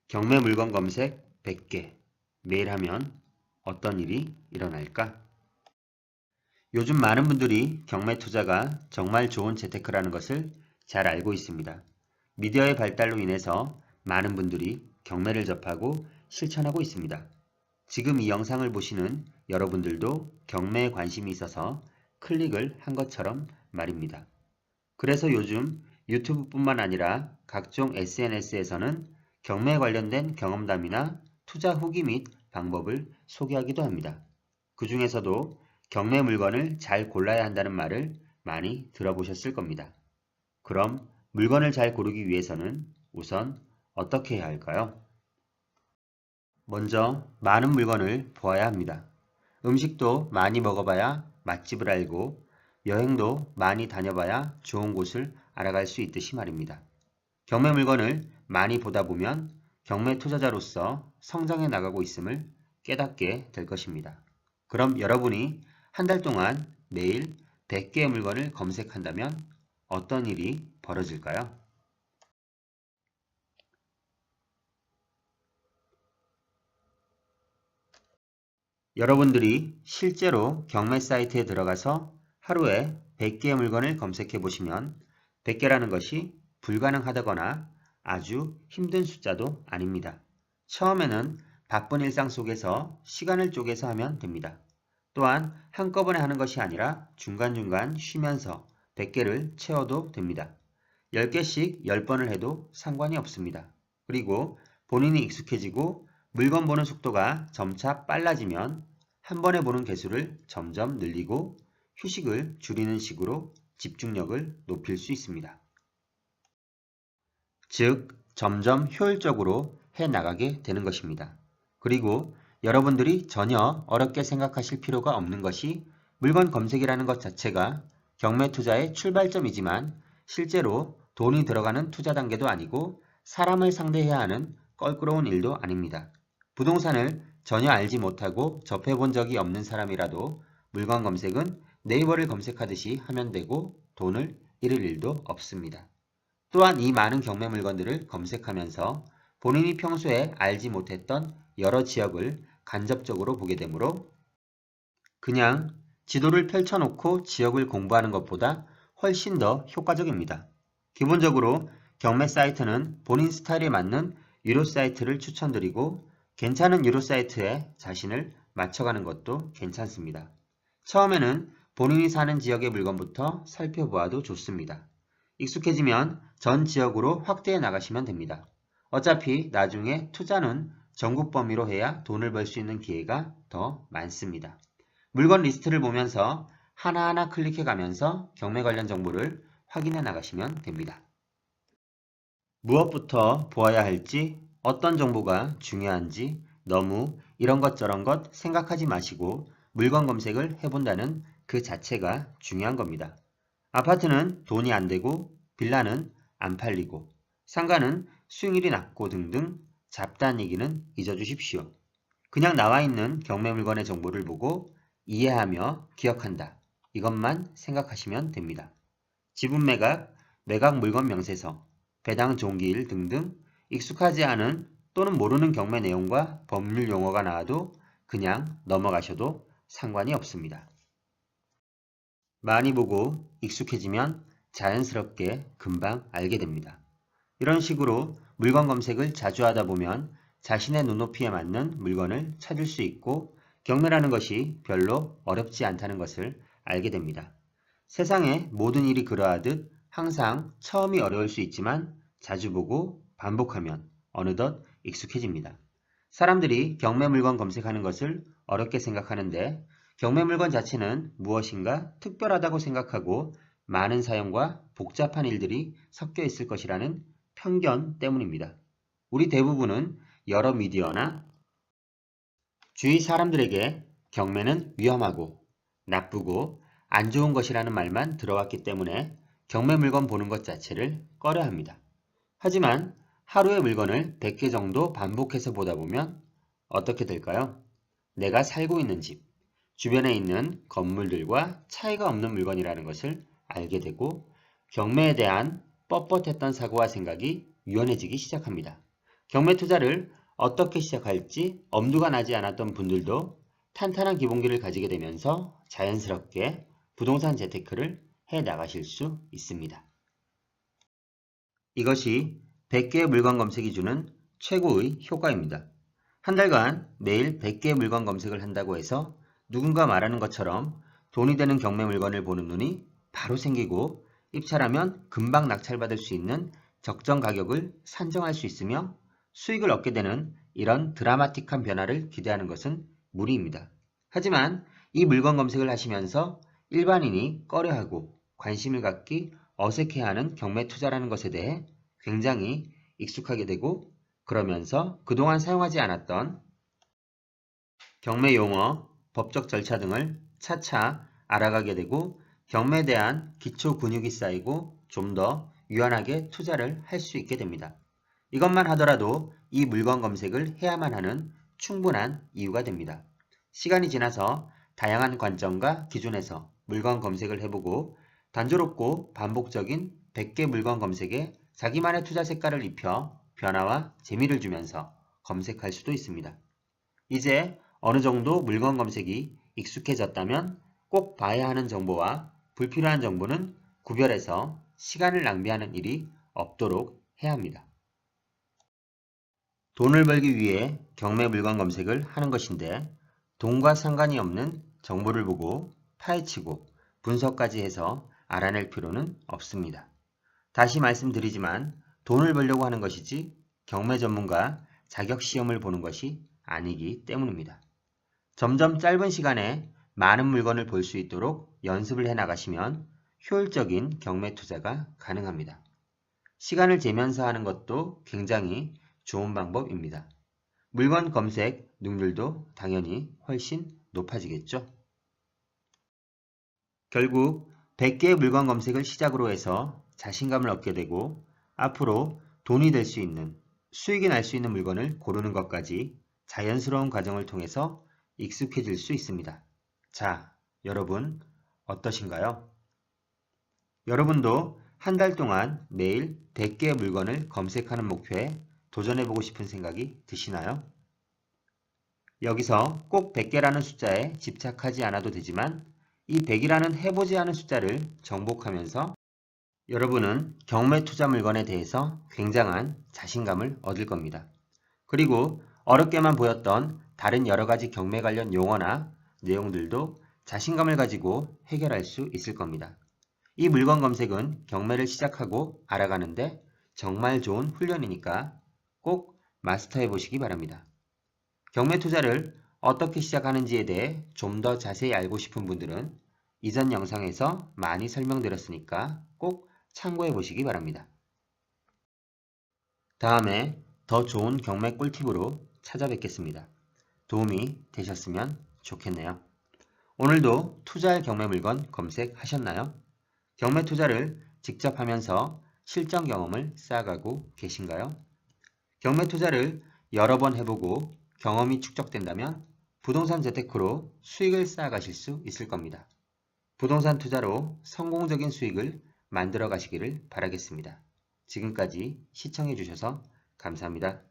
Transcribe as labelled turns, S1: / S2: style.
S1: 경매 물건 검색 100개 매일 하면 어떤 일이 일어날까? 요즘 많은 분들이 경매 투자가 정말 좋은 재테크라는 것을 잘 알고 있습니다. 미디어의 발달로 인해서 많은 분들이 경매를 접하고 실천하고 있습니다. 지금 이 영상을 보시는 여러분들도 경매에 관심이 있어서 클릭을 한 것처럼 말입니다. 그래서 요즘 유튜브뿐만 아니라 각종 SNS에서는 경매에 관련된 경험담이나 투자 후기 및 방법을 소개하기도 합니다. 그 중에서도 경매 물건을 잘 골라야 한다는 말을 많이 들어보셨을 겁니다. 그럼 물건을 잘 고르기 위해서는 우선 어떻게 해야 할까요? 먼저 많은 물건을 보아야 합니다. 음식도 많이 먹어봐야 맛집을 알고 여행도 많이 다녀봐야 좋은 곳을 알아갈 수 있듯이 말입니다. 경매 물건을 많이 보다 보면 경매 투자자로서 성장해 나가고 있음을 깨닫게 될 것입니다. 그럼 여러분이 한 달 동안 매일 100개의 물건을 검색한다면 어떤 일이 벌어질까요? 여러분들이 실제로 경매 사이트에 들어가서 하루에 100개의 물건을 검색해 보시면 100개라는 것이 불가능하다거나 아주 힘든 숫자도 아닙니다. 처음에는 바쁜 일상 속에서 시간을 쪼개서 하면 됩니다. 또한 한꺼번에 하는 것이 아니라 중간중간 쉬면서 100개를 채워도 됩니다. 10개씩 10번을 해도 상관이 없습니다. 그리고 본인이 익숙해지고 물건 보는 속도가 점차 빨라지면 한 번에 보는 개수를 점점 늘리고 휴식을 줄이는 식으로 집중력을 높일 수 있습니다. 즉, 점점 효율적으로 해 나가게 되는 것입니다. 그리고 여러분들이 전혀 어렵게 생각하실 필요가 없는 것이 물건 검색이라는 것 자체가 경매 투자의 출발점이지만 실제로 돈이 들어가는 투자 단계도 아니고 사람을 상대해야 하는 껄끄러운 일도 아닙니다. 부동산을 전혀 알지 못하고 접해본 적이 없는 사람이라도 물건 검색은 네이버를 검색하듯이 하면 되고 돈을 잃을 일도 없습니다. 또한 이 많은 경매 물건들을 검색하면서 본인이 평소에 알지 못했던 여러 지역을 간접적으로 보게 되므로 그냥 지도를 펼쳐놓고 지역을 공부하는 것보다 훨씬 더 효과적입니다. 기본적으로 경매 사이트는 본인 스타일에 맞는 유료 사이트를 추천드리고 괜찮은 유료 사이트에 자신을 맞춰가는 것도 괜찮습니다. 처음에는 본인이 사는 지역의 물건부터 살펴보아도 좋습니다. 익숙해지면 전 지역으로 확대해 나가시면 됩니다. 어차피 나중에 투자는 전국 범위로 해야 돈을 벌 수 있는 기회가 더 많습니다. 물건 리스트를 보면서 하나하나 클릭해 가면서 경매 관련 정보를 확인해 나가시면 됩니다. 무엇부터 보아야 할지, 어떤 정보가 중요한지 너무 이런 것 저런 것 생각하지 마시고 물건 검색을 해본다는 그 자체가 중요한 겁니다. 아파트는 돈이 안 되고 빌라는 안 팔리고 상가는 수익률이 낮고 등등 잡다한 얘기는 잊어주십시오. 그냥 나와 있는 경매 물건의 정보를 보고 이해하며 기억한다. 이것만 생각하시면 됩니다. 지분 매각, 매각 물건 명세서, 배당 종기일 등등 익숙하지 않은 또는 모르는 경매 내용과 법률 용어가 나와도 그냥 넘어가셔도 상관이 없습니다. 많이 보고 익숙해지면 자연스럽게 금방 알게 됩니다. 이런 식으로 물건 검색을 자주 하다 보면 자신의 눈높이에 맞는 물건을 찾을 수 있고 경매라는 것이 별로 어렵지 않다는 것을 알게 됩니다. 세상의 모든 일이 그러하듯 항상 처음이 어려울 수 있지만 자주 보고 반복하면 어느덧 익숙해집니다. 사람들이 경매 물건 검색하는 것을 어렵게 생각하는데 경매 물건 자체는 무엇인가 특별하다고 생각하고 많은 사용과 복잡한 일들이 섞여 있을 것이라는 편견 때문입니다. 우리 대부분은 여러 미디어나 주위 사람들에게 경매는 위험하고 나쁘고 안 좋은 것이라는 말만 들어왔기 때문에 경매 물건 보는 것 자체를 꺼려 합니다. 하지만 하루에 물건을 100개 정도 반복해서 보다 보면 어떻게 될까요? 내가 살고 있는 집, 주변에 있는 건물들과 차이가 없는 물건이라는 것을 알게 되고 경매에 대한 뻣뻣했던 사고와 생각이 유연해지기 시작합니다. 경매 투자를 어떻게 시작할지 엄두가 나지 않았던 분들도 탄탄한 기본기를 가지게 되면서 자연스럽게 부동산 재테크를 해 나가실 수 있습니다. 이것이 100개의 물건 검색이 주는 최고의 효과입니다. 한 달간 매일 100개의 물건 검색을 한다고 해서 누군가 말하는 것처럼 돈이 되는 경매 물건을 보는 눈이 바로 생기고 입찰하면 금방 낙찰받을 수 있는 적정 가격을 산정할 수 있으며 수익을 얻게 되는 이런 드라마틱한 변화를 기대하는 것은 무리입니다. 하지만 이 물건 검색을 하시면서 일반인이 꺼려하고 관심을 갖기 어색해하는 경매 투자라는 것에 대해 굉장히 익숙하게 되고 그러면서 그동안 사용하지 않았던 경매 용어, 법적 절차 등을 차차 알아가게 되고 경매에 대한 기초 근육이 쌓이고 좀 더 유연하게 투자를 할 수 있게 됩니다. 이것만 하더라도 이 물건 검색을 해야만 하는 충분한 이유가 됩니다. 시간이 지나서 다양한 관점과 기준에서 물건 검색을 해보고 단조롭고 반복적인 100개 물건 검색에 자기만의 투자 색깔을 입혀 변화와 재미를 주면서 검색할 수도 있습니다. 이제 어느 정도 물건 검색이 익숙해졌다면 꼭 봐야 하는 정보와 불필요한 정보는 구별해서 시간을 낭비하는 일이 없도록 해야 합니다. 돈을 벌기 위해 경매 물건 검색을 하는 것인데 돈과 상관이 없는 정보를 보고 파헤치고 분석까지 해서 알아낼 필요는 없습니다. 다시 말씀드리지만 돈을 벌려고 하는 것이지 경매 전문가 자격 시험을 보는 것이 아니기 때문입니다. 점점 짧은 시간에 많은 물건을 볼 수 있도록 연습을 해 나가시면 효율적인 경매 투자가 가능합니다. 시간을 재면서 하는 것도 굉장히 좋은 방법입니다. 물건 검색 능률도 당연히 훨씬 높아지겠죠. 결국 100개의 물건 검색을 시작으로 해서 자신감을 얻게 되고 앞으로 돈이 될 수 있는 수익이 날 수 있는 물건을 고르는 것까지 자연스러운 과정을 통해서 익숙해질 수 있습니다. 자, 여러분 어떠신가요? 여러분도 한 달 동안 매일 100개의 물건을 검색하는 목표에 도전해보고 싶은 생각이 드시나요? 여기서 꼭 100개라는 숫자에 집착하지 않아도 되지만 이 100이라는 해보지 않은 숫자를 정복하면서 여러분은 경매 투자 물건에 대해서 굉장한 자신감을 얻을 겁니다. 그리고 어렵게만 보였던 다른 여러 가지 경매 관련 용어나 내용들도 자신감을 가지고 해결할 수 있을 겁니다. 이 물건 검색은 경매를 시작하고 알아가는데 정말 좋은 훈련이니까 꼭 마스터해 보시기 바랍니다. 경매 투자를 어떻게 시작하는지에 대해 좀 더 자세히 알고 싶은 분들은 이전 영상에서 많이 설명드렸으니까 꼭 참고해 보시기 바랍니다. 다음에 더 좋은 경매 꿀팁으로 찾아뵙겠습니다. 도움이 되셨으면 좋겠네요. 오늘도 투자할 경매 물건 검색하셨나요? 경매 투자를 직접 하면서 실전 경험을 쌓아가고 계신가요? 경매 투자를 여러 번 해보고 경험이 축적된다면 부동산 재테크로 수익을 쌓아가실 수 있을 겁니다. 부동산 투자로 성공적인 수익을 만들어 가시기를 바라겠습니다. 지금까지 시청해 주셔서 감사합니다.